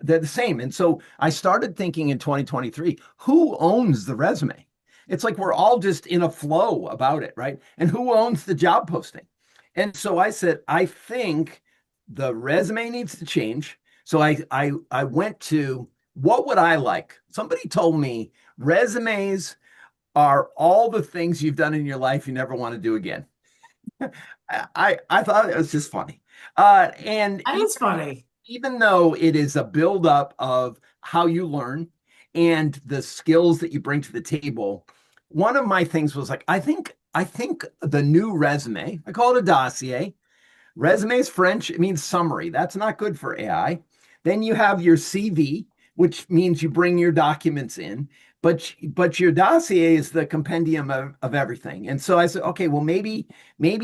the same. And so I started thinking in 2023, who owns the resume? It's like we're all just in a flow about it, right? And who owns the job posting? And so I said, I think the resume needs to change. So I went to what would I like? Somebody told me resumes are all the things you've done in your life you never want to do again. I thought it was just funny. And That is funny. even though it is a buildup of how you learn and the skills that you bring to the table, one of my things was like, I think the new resume, I call it a dossier. Resume is French, it means summary. That's not good for AI. Then you have your CV, which means you bring your documents in, but your dossier is the compendium of everything. And so I said, okay, well, maybe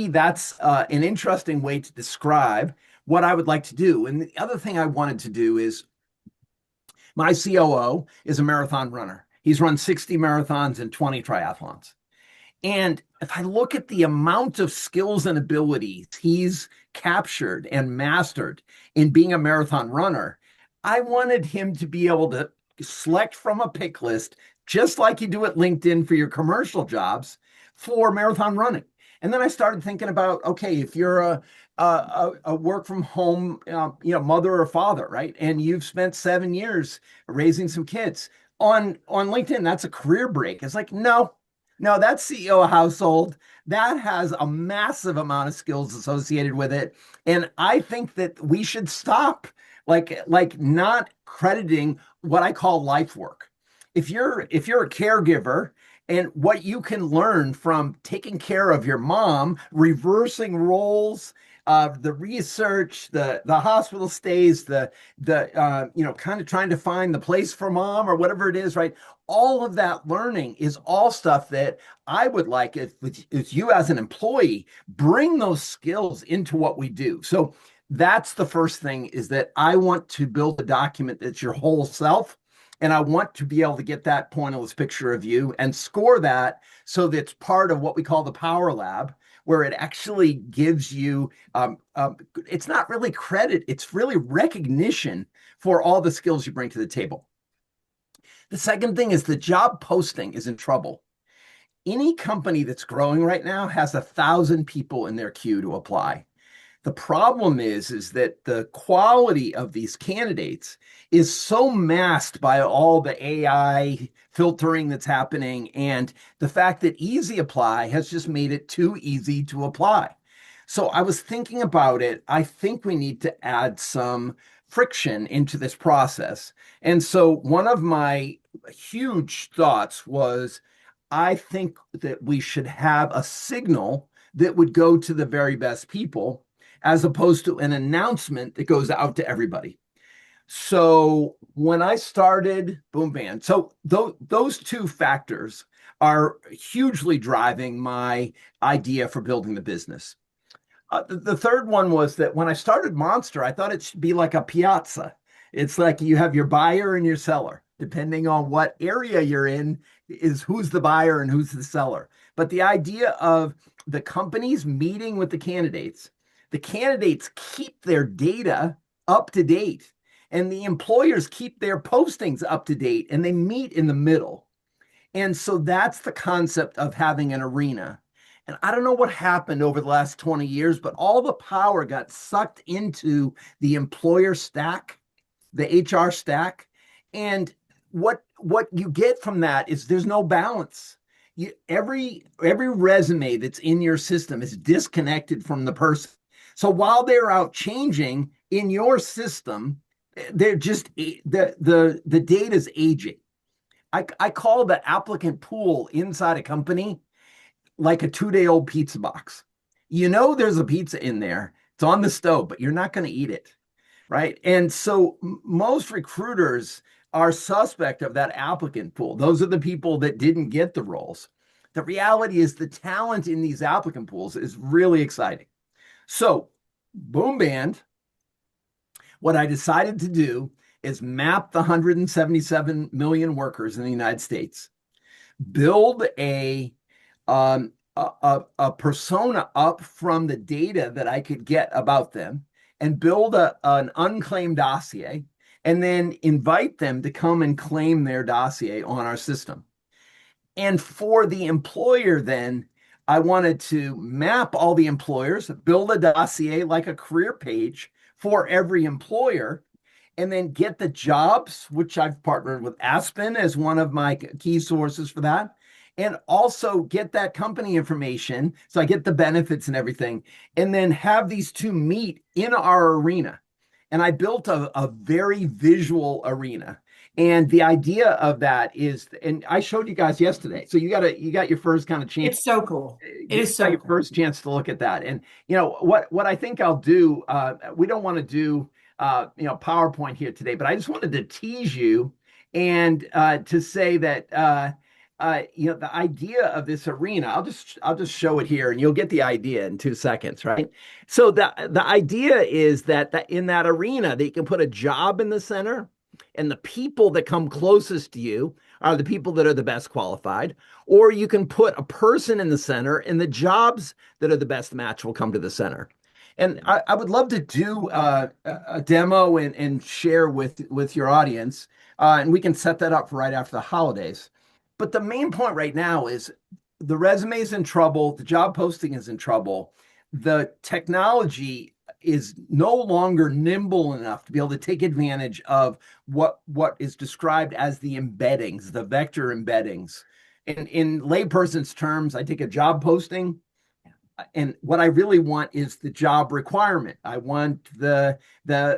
that's an interesting way to describe what I would like to do. And the other thing I wanted to do is my COO is a marathon runner. He's run 60 marathons and 20 triathlons. And if I look at the amount of skills and abilities he's captured and mastered in being a marathon runner, I wanted him to be able to select from a pick list, just like you do at LinkedIn for your commercial jobs, for marathon running. And then I started thinking about, okay, if you're a work from home, mother or father, right, and you've spent 7 years raising some kids on LinkedIn, that's a career break. It's like, no, that's CEO of household. That has a massive amount of skills associated with it. And I think that we should stop like not crediting what I call life work. If you're a caregiver and what you can learn from taking care of your mom, reversing roles, the research, the hospital stays, the kind of trying to find the place for mom or whatever it is, right? All of that learning is all stuff that I would like if you as an employee bring those skills into what we do. So that's the first thing, is that I want to build a document that's your whole self. And I want to be able to get that pointless picture of you and score that so that's part of what we call the Power Lab, where it actually gives you, it's not really credit, it's really recognition for all the skills you bring to the table. The second thing is the job posting is in trouble. Any company that's growing right now has 1,000 people in their queue to apply. The problem is that the quality of these candidates is so masked by all the AI filtering that's happening, and the fact that easy apply has just made it too easy to apply. So I was thinking about it. I think we need to add some friction into this process. And so one of my huge thoughts was, I think that we should have a signal that would go to the very best people, as opposed to an announcement that goes out to everybody. So when I started Boomband, so those two factors are hugely driving my idea for building the business. The third one was that when I started Monster, I thought it should be like a piazza. It's like you have your buyer and your seller. Depending on what area you're in, is who's the buyer and who's the seller. But the idea of the companies meeting with the candidates keep their data up to date, and the employers keep their postings up to date, and they meet in the middle. And so that's the concept of having an arena. And I don't know what happened over the last 20 years, but all the power got sucked into the employer stack, the HR stack. And what you get from that is there's no balance. Every resume that's in your system is disconnected from the person. So while they're out changing in your system, they're just the data's aging. I call the applicant pool inside a company like a 2-day-old pizza box. You know there's a pizza in there. It's on the stove, but you're not going to eat it, right? And so most recruiters are suspect of that applicant pool. Those are the people that didn't get the roles. The reality is the talent in these applicant pools is really exciting. So Boomband, what I decided to do is map the 177 million workers in the United States, build a persona up from the data that I could get about them, and build an unclaimed dossier, and then invite them to come and claim their dossier on our system. And for the employer, then I wanted to map all the employers, build a dossier like a career page for every employer, and then get the jobs, which I've partnered with Aspen as one of my key sources for that, and also get that company information. So I get the benefits and everything, and then have these two meet in our arena. And I built a very visual arena. And the idea of that is, and I showed you guys yesterday. So you got your first kind of chance. It's so cool. It is so your cool. first chance to look at that. And what I think I'll do, we don't want to do PowerPoint here today, but I just wanted to tease you and to say that the idea of this arena. I'll just show it here, and you'll get the idea in 2 seconds, right? So the idea is that in that arena, that you can put a job in the center, and the people that come closest to you are the people that are the best qualified, or you can put a person in the center, and the jobs that are the best match will come to the center. And I would love to do a demo and share with your audience, and we can set that up for right after the holidays. But the main point right now is the resume is in trouble, the job posting is in trouble, the technology is no longer nimble enough to be able to take advantage of what is described as the embeddings, the vector embeddings. In layperson's terms, I take a job posting, and what I really want is the job requirement. I want the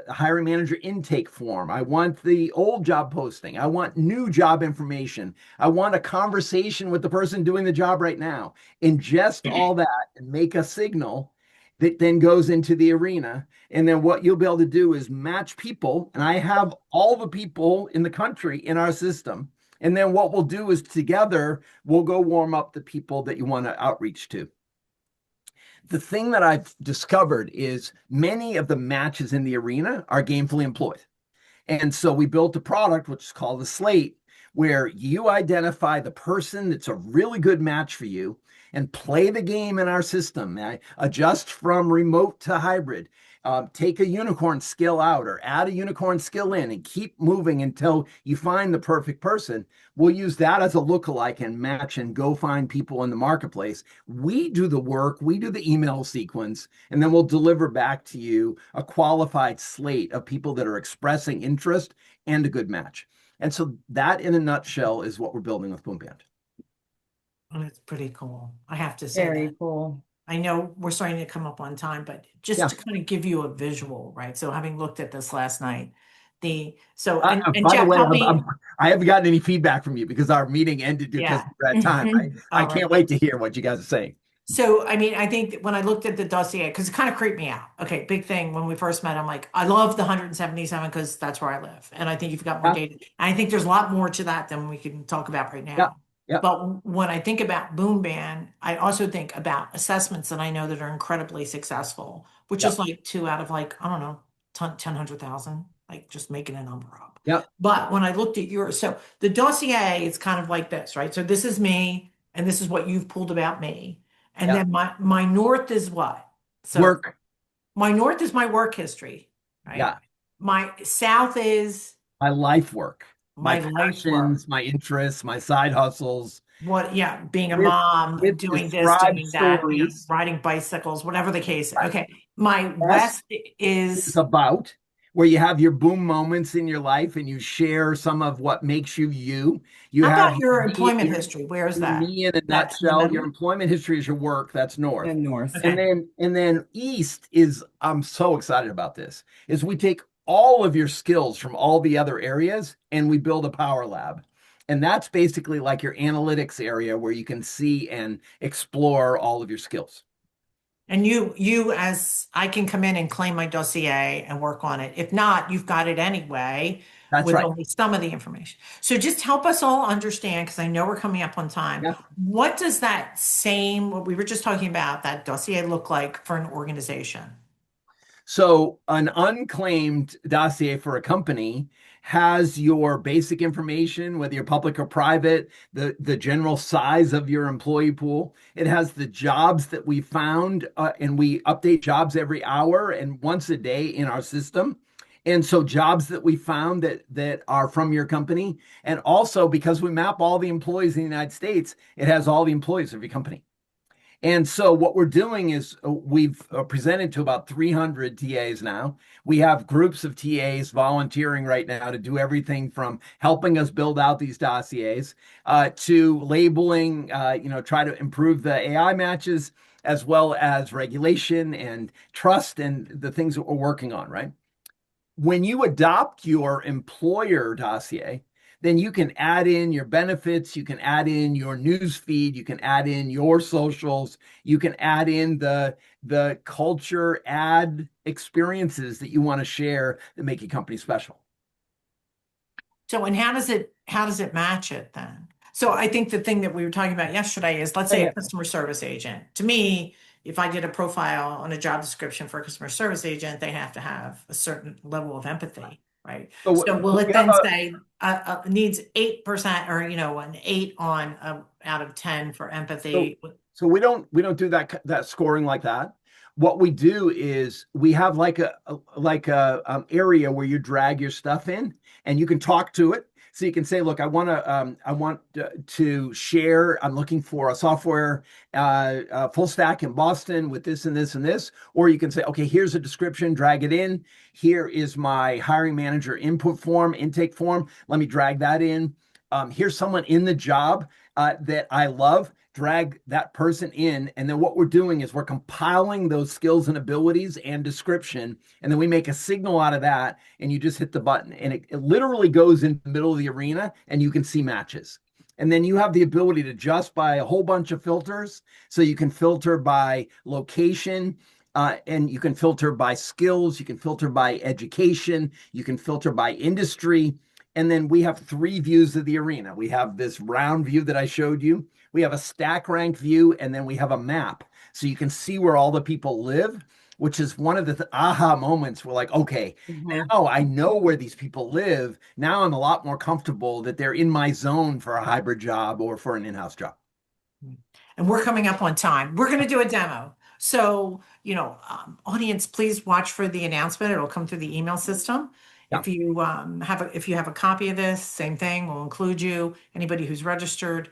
hiring manager intake form. I want the old job posting. I want new job information. I want a conversation with the person doing the job right now. Ingest all that and make a signal that then goes into the arena. And then what you'll be able to do is match people. And I have all the people in the country in our system. And then what we'll do is together, we'll go warm up the people that you want to outreach to. The thing that I've discovered is many of the matches in the arena are gainfully employed. And so we built a product, which is called the Slate, where you identify the person that's a really good match for you and play the game in our system. Adjust from remote to hybrid. Take a unicorn skill out or add a unicorn skill in and keep moving until you find the perfect person. We'll use that as a lookalike and match and go find people in the marketplace. We do the work, we do the email sequence, and then we'll deliver back to you a qualified slate of people that are expressing interest and a good match. And so that in a nutshell is what we're building with Boomband. Well, it's pretty cool. I have to say Very that. cool. I know we're starting to come up on time, but just Yeah. to kind of give you a visual, right? So having looked at this last night, and By the Jeff, way, help me. I haven't gotten any feedback from you because our meeting ended because Yeah. we're at time. I All can't right. wait to hear what you guys are saying. So, I mean, I think that when I looked at the dossier, because it kind of creeped me out. Okay, big thing when we first met, I'm like, I love the 177 because that's where I live. And I think you've got more Yeah. data. And I think there's a lot more to that than we can talk about right now. Yeah. Yeah. But when I think about Boomband, I also think about assessments that I know that are incredibly successful, which Yeah. is like 2 out of like, I don't know, 100,000, like just making a number up. Yeah. But when I looked at yours, so the dossier is kind of like this, right? So this is me, and this is what you've pulled about me. And Yeah. then my north is what? So Work. my north is my work history, right? Yeah. My south is My life work, my my life work. passions, my interests, my side husles. What, yeah, being a With- mom, with doing this, described doing that, stories. riding bicycles, whatever the case. Right. Okay. My west It's is about where you have your boom moments in your life and you share some of what makes you you. You how have about your me- employment history? Where is that? Me in a That's in the nutshell. middle? Your employment history is your work. That's north. And north. Okay. And then east is, I'm so excited about this, is we take all of your skills from all the other areas and we build a power lab. And that's basically like your analytics area where you can see and explore all of your skills. And you as I can come in and claim my dossier and work on it. If not, you've got it anyway That's with right. only some of the information. So just help us all understand, because I know we're coming up on time. Yeah. What does that same, what we were just talking about, that dossier look like for an organization? So an unclaimed dossier for a company has your basic information, whether you're public or private, the general size of your employee pool. It has the jobs that we found, and we update jobs every hour and once a day in our system. And so jobs that we found that are from your company. And also because we map all the employees in the United States, it has all the employees of your company. And so what we're doing is we've presented to about 300 TAs now. We have groups of TAs volunteering right now to do everything from helping us build out these dossiers to labeling, try to improve the AI matches, as well as regulation and trust and the things that we're working on, right? When you adopt your employer dossier, then you can add in your benefits, you can add in your news feed, you can add in your socials, you can add in the culture ad experiences that you want to share that make your company special. So, and how does it match it then? So I think the thing that we were talking about yesterday is, let's say a customer service agent. To me, if I did a profile on a job description for a customer service agent, they have to have a certain level of empathy, right? So will So it we have then say needs 8% or, an 8 on out of 10 for so empathy? so we don't do that scoring like that. What we do is we have like a area where you drag your stuff in and you can talk to it. So you can say, look, I want to share. I'm looking for a software full stack in Boston with this and this and this. Or you can say, okay, here's a description, drag it in. Here is my hiring manager input form, intake form. Let me drag that in. Here's someone in the job that I love, drag that person in. And then what we're doing is we're compiling those skills and abilities and description. And then we make a signal out of that. And you just hit the button. And it literally goes in the middle of the arena and you can see matches. And then you have the ability to adjust by a whole bunch of filters. So you can filter by location. And you can filter by skills, you can filter by education, you can filter by industry. And then we have 3 views of the arena. We have this round view that I showed you. We have a stack rank view, and then we have a map. So you can see where all the people live, which is one of the aha moments. We're like, okay, now I know where these people live. Now I'm a lot more comfortable that they're in my zone for a hybrid job or for an in-house job. And we're coming up on time. We're going to do a demo. So, audience, please watch for the announcement. It'll come through the email system. Yeah. If you have a copy of this, same thing. We'll include you. Anybody who's registered.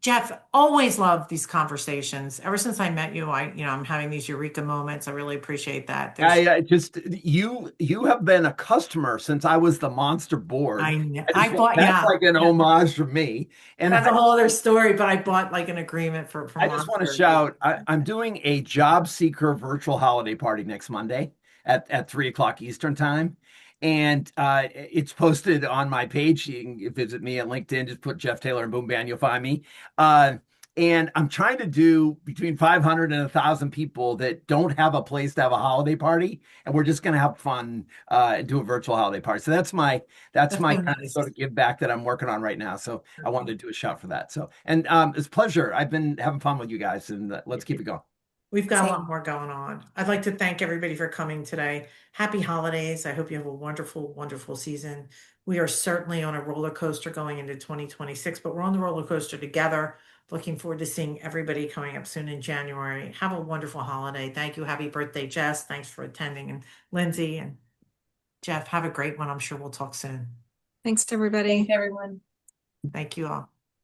Jeff, always love these conversations. Ever since I met you, I'm having these eureka moments. I really appreciate that. I just you have been a customer since I was the monster board. I know. That's like an homage from me. And That's a whole other story, but I bought like an agreement for I just want to Monster. shout, I'm doing a job seeker virtual holiday party next Monday at 3 o'clock Eastern time. And it's posted on my page. You can visit me at LinkedIn. Just put Jeff Taylor and Boomband, you'll find me. And I'm trying to do between 500 and 1,000 people that don't have a place to have a holiday party, and we're just going to have fun and do a virtual holiday party. So that's my so kind of nice. sort of give back that I'm working on right now. So I wanted to do a shout for that. So and it's a pleasure. I've been having fun with you guys, and let's keep it going. We've got a Same. lot more going on. I'd like to thank everybody for coming today. Happy holidays. I hope you have a wonderful, wonderful season. We are certainly on a roller coaster going into 2026, but we're on the roller coaster together. Looking forward to seeing everybody coming up soon in January. Have a wonderful holiday. Thank you. Happy birthday, Jess. Thanks for attending. And Lindsay and Jeff, have a great one. I'm sure we'll talk soon. Thanks, everybody. Thanks, everyone. Thank you all.